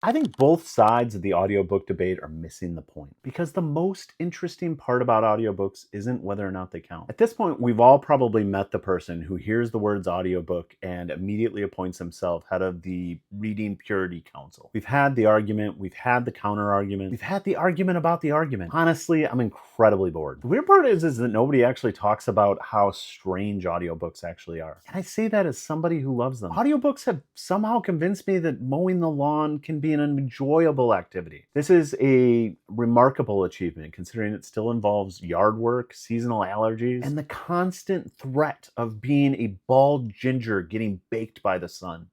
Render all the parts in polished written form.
I think both sides of the audiobook debate are missing the point because the most interesting part about audiobooks isn't whether or not they count. At this point, we've all probably met the person who hears the words audiobook and immediately appoints himself head of the Reading Purity Council. We've had the argument, we've had the counter argument, we've had the argument about the argument. Honestly, I'm incredibly bored. The weird part is that nobody actually talks about how strange audiobooks actually are. And I say that as somebody who loves them. Audiobooks have somehow convinced me that mowing the lawn can be an enjoyable activity. This is a remarkable achievement considering it still involves yard work, seasonal allergies, and the constant threat of being a bald ginger getting baked by the sun.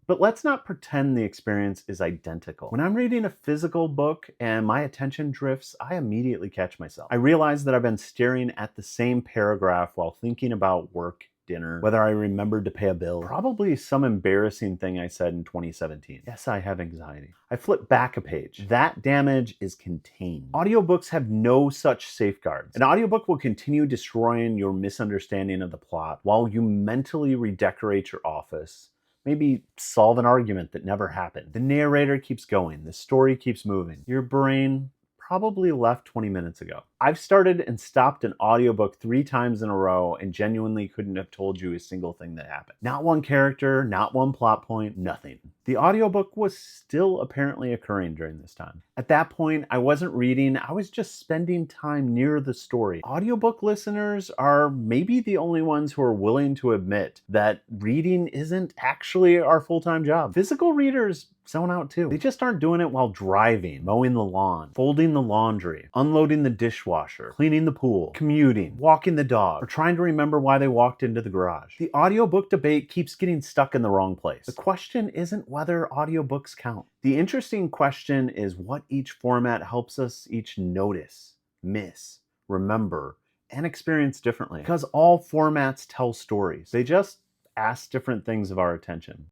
But let's not pretend the experience is identical. When I'm reading a physical book and my attention drifts, I immediately catch myself. I realize that I've been staring at the same paragraph while thinking about work, dinner, whether I remembered to pay a bill, probably some embarrassing thing I said in 2017. Yes, I have anxiety. I flip back a page. That damage is contained. Audiobooks have no such safeguards. An audiobook will continue destroying your misunderstanding of the plot while you mentally redecorate your office. Maybe solve an argument that never happened. The narrator keeps going. The story keeps moving. Your brain probably left 20 minutes ago. I've started and stopped an audiobook 3 times in a row and genuinely couldn't have told you a single thing that happened. Not one character, not one plot point, nothing. The audiobook was still apparently occurring during this time. At that point, I wasn't reading, I was just spending time near the story. Audiobook listeners are maybe the only ones who are willing to admit that reading isn't actually our full-time job. Physical readers zone out too. They just aren't doing it while driving, mowing the lawn, folding the laundry, unloading the dishwasher, cleaning the pool, commuting, walking the dog, or trying to remember why they walked into the garage. The audiobook debate keeps getting stuck in the wrong place. The question isn't whether audiobooks count. The interesting question is what each format helps us each notice, miss, remember, and experience differently. Because all formats tell stories. They just ask different things of our attention.